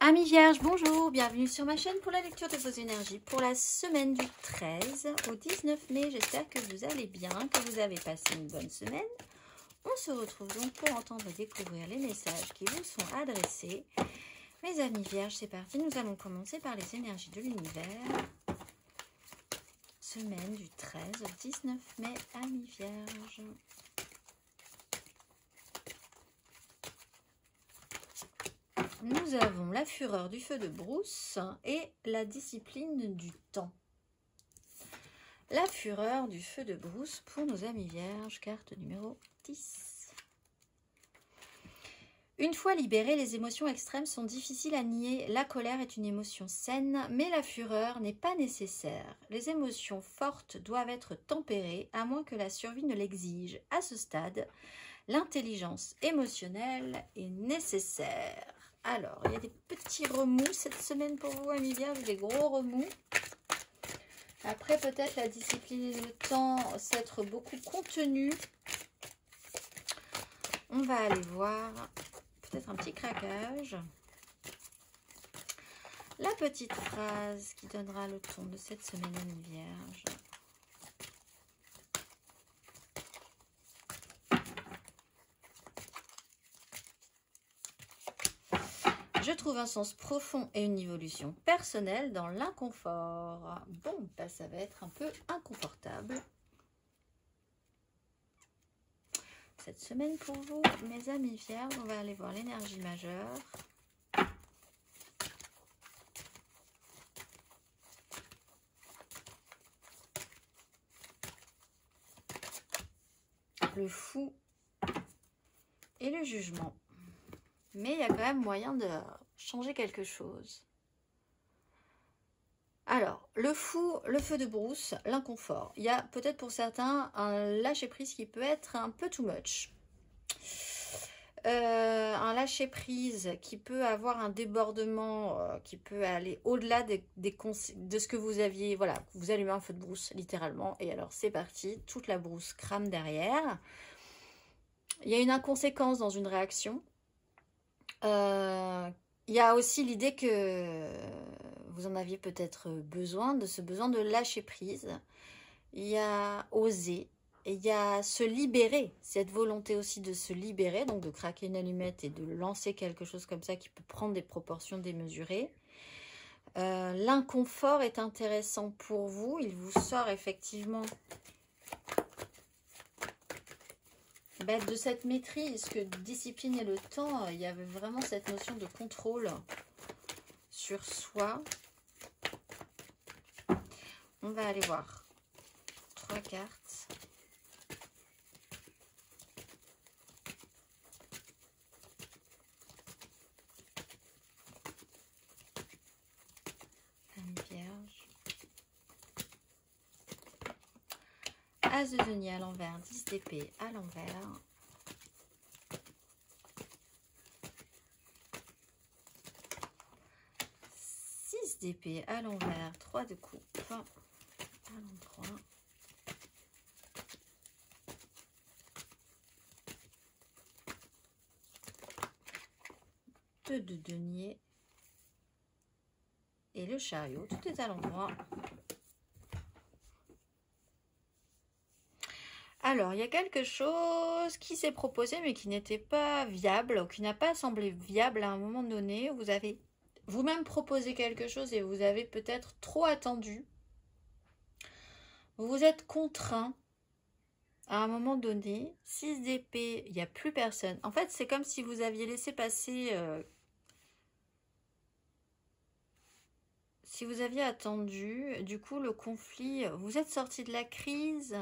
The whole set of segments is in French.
Amis vierges, bonjour, bienvenue sur ma chaîne pour la lecture de vos énergies pour la semaine du 13 au 19 mai. J'espère que vous allez bien, que vous avez passé une bonne semaine. On se retrouve donc pour entendre et découvrir les messages qui vous sont adressés. Mes amis vierges, c'est parti, nous allons commencer par les énergies de l'univers. Semaine du 13 au 19 mai, amis vierges. Nous avons la fureur du feu de brousse et la discipline du temps. La fureur du feu de brousse pour nos amis vierges, carte numéro 10. Une fois libérées, les émotions extrêmes sont difficiles à nier. La colère est une émotion saine, mais la fureur n'est pas nécessaire. Les émotions fortes doivent être tempérées, à moins que la survie ne l'exige. À ce stade, l'intelligence émotionnelle est nécessaire. Alors, il y a des petits remous cette semaine pour vous, amis vierges, des gros remous. Après, peut-être la discipline et le temps s'être beaucoup contenu. On va aller voir peut-être un petit craquage. La petite phrase qui donnera le ton de cette semaine, amis vierges. Je trouve un sens profond et une évolution personnelle dans l'inconfort. Bon, bah, ça va être un peu inconfortable cette semaine pour vous, mes amis vierges. On va aller voir l'énergie majeure. Le fou et le jugement. Mais il y a quand même moyen de changer quelque chose. Alors, le fou, le feu de brousse, l'inconfort. Il y a peut-être pour certains un lâcher-prise qui peut être un peu too much. Un lâcher-prise qui peut avoir un débordement, qui peut aller au-delà de ce que vous aviez. Voilà, vous allumez un feu de brousse, littéralement. Et alors, c'est parti, toute la brousse crame derrière. Il y a une inconséquence dans une réaction. Il y a aussi l'idée que vous en aviez peut-être besoin, de ce besoin de lâcher prise. Il y a oser, et il y a se libérer, cette volonté aussi de se libérer, donc de craquer une allumette et de lancer quelque chose comme ça qui peut prendre des proportions démesurées. L'inconfort est intéressant pour vous, il vous sort effectivement de cette maîtrise, que discipline et le temps, il y avait vraiment cette notion de contrôle sur soi. On va aller voir 3 cartes. Amis vierges. As de denier à l'envers, 10 d'épée à l'envers. D'épée à l'envers, 3 de coupe à l'endroit. Deux de denier et le chariot, tout est à l'endroit. Alors, il y a quelque chose qui s'est proposé mais qui n'était pas viable, ou qui n'a pas semblé viable à un moment donné. Vous avez vous-même proposé quelque chose et vous avez peut-être trop attendu. Vous vous êtes contraint à un moment donné. 6 d'épée, il n'y a plus personne. En fait, c'est comme si vous aviez laissé passer... si vous aviez attendu, du coup, le conflit... Vous êtes sorti de la crise,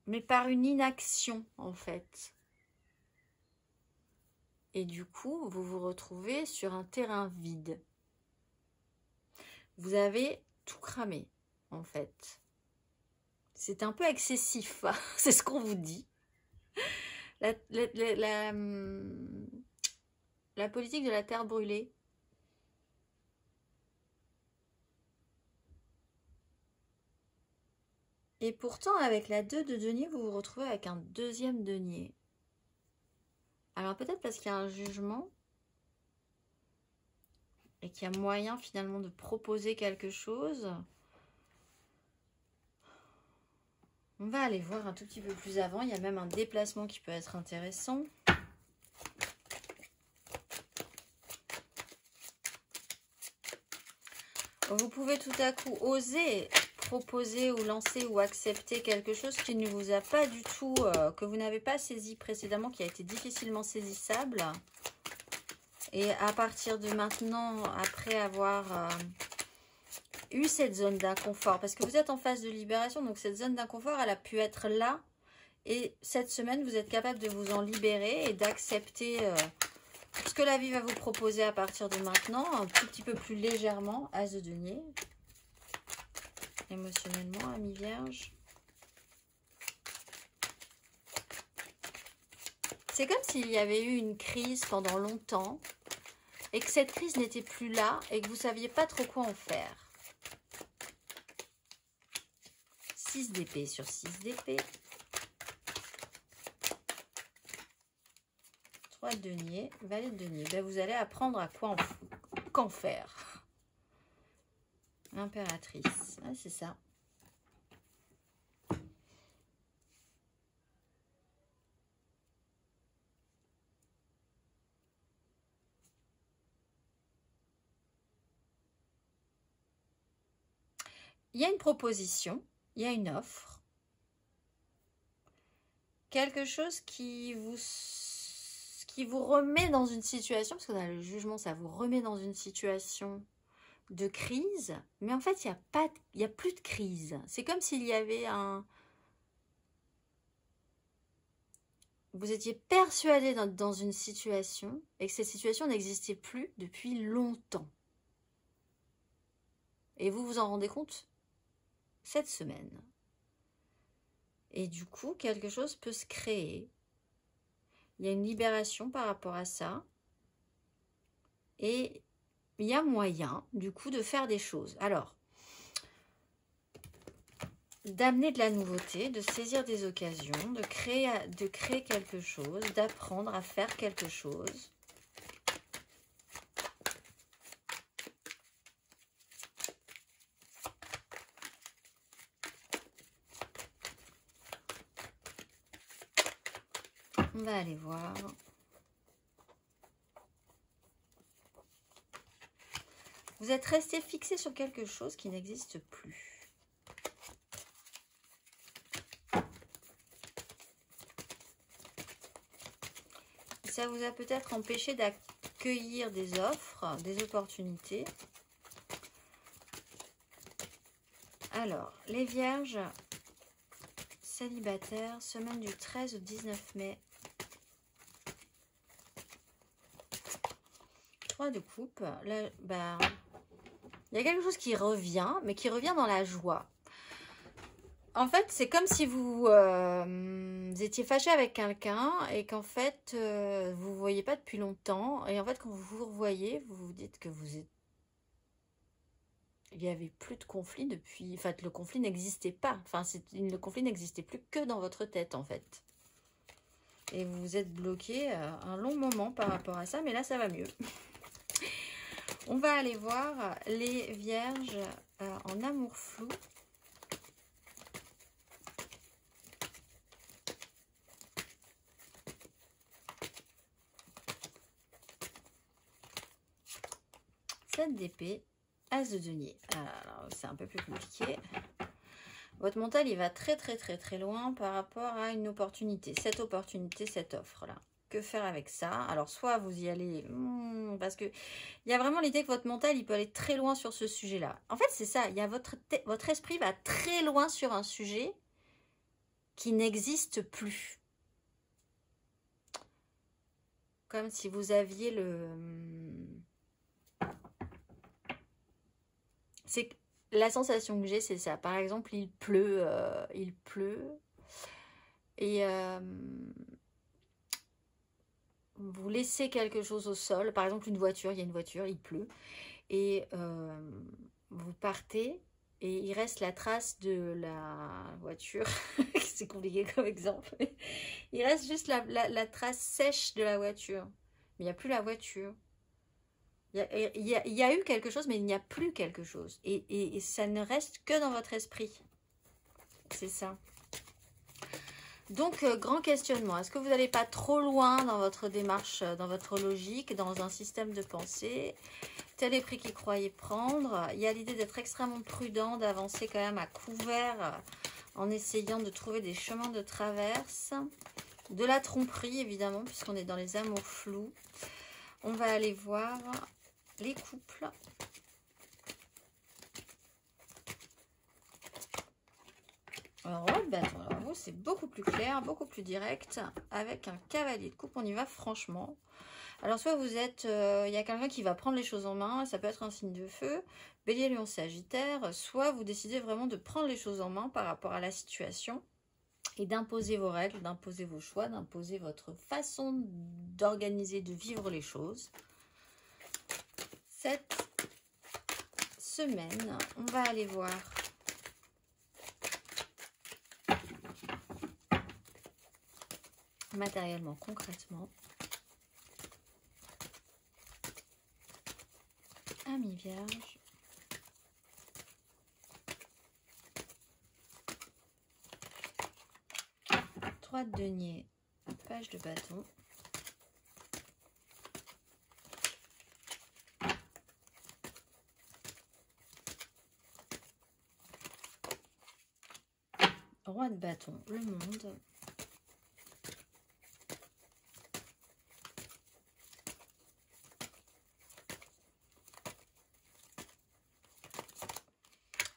mais par une inaction, en fait. Et du coup, vous vous retrouvez sur un terrain vide. Vous avez tout cramé, en fait. C'est un peu excessif, c'est ce qu'on vous dit. La politique de la terre brûlée. Et pourtant, avec la 2 de denier, vous vous retrouvez avec un deuxième denier. Alors peut-être parce qu'il y a un jugement et qu'il y a moyen finalement de proposer quelque chose. On va aller voir un tout petit peu plus avant. Il y a même un déplacement qui peut être intéressant. Vous pouvez tout à coup oser proposer ou lancer ou accepter quelque chose qui ne vous a pas du tout, que vous n'avez pas saisi précédemment, qui a été difficilement saisissable. Et à partir de maintenant, après avoir eu cette zone d'inconfort, parce que vous êtes en phase de libération, donc cette zone d'inconfort, elle a pu être là. Et cette semaine, vous êtes capable de vous en libérer et d'accepter ce que la vie va vous proposer à partir de maintenant, un tout petit peu plus légèrement. As de denier. Émotionnellement, ami Vierge. C'est comme s'il y avait eu une crise pendant longtemps et que cette crise n'était plus là et que vous ne saviez pas trop quoi en faire. 6 d'épée sur 6 d'épée. 3 de denier, valet de denier. Ben, vous allez apprendre à quoi qu'en faire. Impératrice, ah, c'est ça. Il y a une proposition, il y a une offre. Quelque chose qui vous remet dans une situation, parce que dans le jugement, ça vous remet dans une situation de crise. Mais en fait, il n'y a plus de crise. C'est comme s'il y avait un... Vous étiez persuadé dans une situation et que cette situation n'existait plus depuis longtemps. Et vous vous en rendez compte cette semaine. Et du coup, quelque chose peut se créer. Il y a une libération par rapport à ça. Et il y a moyen, du coup, de faire des choses. Alors, d'amener de la nouveauté, de saisir des occasions, de créer quelque chose, d'apprendre à faire quelque chose. On va aller voir. Vous êtes resté fixé sur quelque chose qui n'existe plus. Ça vous a peut-être empêché d'accueillir des offres, des opportunités. Alors, les vierges célibataires, semaine du 13 au 19 mai. 3 de coupe. Là, bah, il y a quelque chose qui revient, mais qui revient dans la joie. En fait, c'est comme si vous étiez fâché avec quelqu'un et qu'en fait, vous ne vous voyez pas depuis longtemps. Et en fait, quand vous vous revoyez, vous vous dites que vous êtes... Il n'y avait plus de conflit depuis... Enfin, le conflit n'existait pas. Enfin, le conflit n'existait plus que dans votre tête, en fait. Et vous vous êtes bloqué un long moment par rapport à ça, mais là, ça va mieux. On va aller voir les vierges en amour flou. D'épée, as de denier. Alors, c'est un peu plus compliqué. Votre mental, il va très loin par rapport à une opportunité. Cette opportunité, cette offre-là. Que faire avec ça? Alors, soit vous y allez... parce que il y a vraiment l'idée que votre mental, il peut aller très loin sur ce sujet-là. En fait, c'est ça. Il y a votre esprit va très loin sur un sujet qui n'existe plus. Comme si vous aviez le... C'est la sensation que j'ai, c'est ça. Par exemple, il pleut et vous laissez quelque chose au sol. Par exemple, une voiture, il y a une voiture, il pleut et vous partez et il reste la trace de la voiture c'est compliqué comme exemple. Il reste juste la trace sèche de la voiture. Mais il n'y a plus la voiture. Il y a eu quelque chose, mais il n'y a plus quelque chose. Et ça ne reste que dans votre esprit. C'est ça. Donc, grand questionnement. Est-ce que vous n'allez pas trop loin dans votre démarche, dans votre logique, dans un système de pensée? Tel est pris qu'il croyait prendre. Il y a l'idée d'être extrêmement prudent, d'avancer quand même à couvert en essayant de trouver des chemins de traverse. De la tromperie, évidemment, puisqu'on est dans les amours flous. On va aller voir les couples. Alors, alors vous, c'est beaucoup plus clair, beaucoup plus direct. Avec un cavalier de coupe, on y va franchement. Alors, soit vous êtes... il y a quelqu'un qui va prendre les choses en main, ça peut être un signe de feu, Bélier, Lion, Sagittaire. Soit vous décidez vraiment de prendre les choses en main par rapport à la situation et d'imposer vos règles, d'imposer vos choix, d'imposer votre façon d'organiser, de vivre les choses. Cette semaine, on va aller voir matériellement, concrètement. Amis vierges. Trois de denier, page de bâton. Roi de bâton, le monde.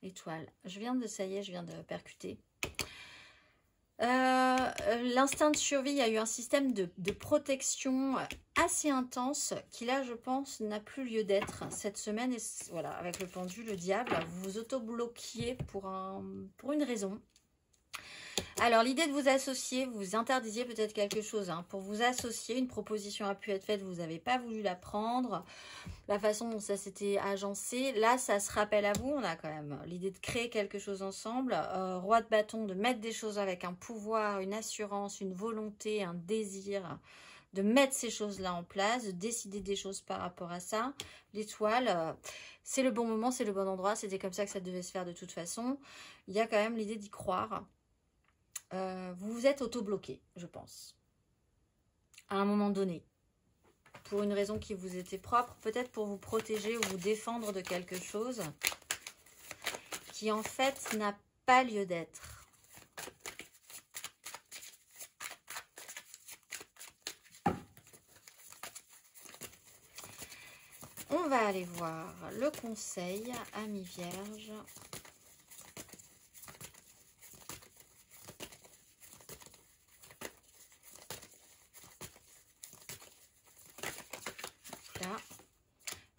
Étoile. Je viens de percuter. L'instinct de survie, il y a eu un système de protection assez intense qui là, je pense, n'a plus lieu d'être cette semaine. Et voilà, avec le pendu, le diable, vous vous auto-bloquiez pour une raison. Alors, l'idée de vous associer, vous interdisiez peut-être quelque chose. Hein. Pour vous associer, une proposition a pu être faite, vous n'avez pas voulu la prendre. La façon dont ça s'était agencé, là, ça se rappelle à vous. On a quand même l'idée de créer quelque chose ensemble. Roi de bâton, de mettre des choses avec un pouvoir, une assurance, une volonté, un désir, de mettre ces choses-là en place, de décider des choses par rapport à ça. L'étoile, c'est le bon moment, c'est le bon endroit. C'était comme ça que ça devait se faire de toute façon. Il y a quand même l'idée d'y croire. Vous vous êtes auto-bloqué, je pense, à un moment donné, pour une raison qui vous était propre, peut-être pour vous protéger ou vous défendre de quelque chose qui en fait n'a pas lieu d'être. On va aller voir le conseil, amis vierges.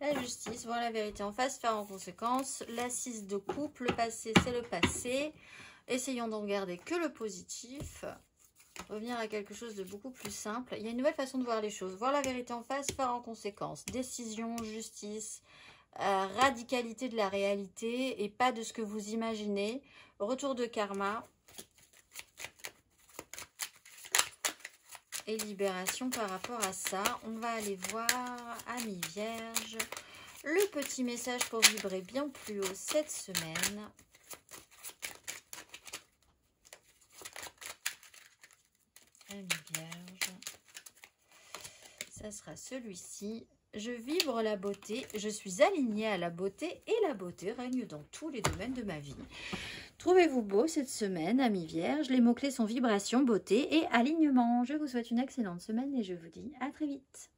La justice, voir la vérité en face, faire en conséquence. L'assise de coupe, le passé, c'est le passé. Essayons d'en garder que le positif. Revenir à quelque chose de beaucoup plus simple. Il y a une nouvelle façon de voir les choses. Voir la vérité en face, faire en conséquence. Décision, justice, radicalité de la réalité et pas de ce que vous imaginez. Retour de karma. Et libération par rapport à ça. On va aller voir, amis vierges, le petit message pour vibrer bien plus haut cette semaine. Amis vierges, ça sera celui-ci. Je vibre la beauté, je suis alignée à la beauté et la beauté règne dans tous les domaines de ma vie. Trouvez-vous beau cette semaine, amis vierges. Les mots-clés sont vibration, beauté et alignement. Je vous souhaite une excellente semaine et je vous dis à très vite.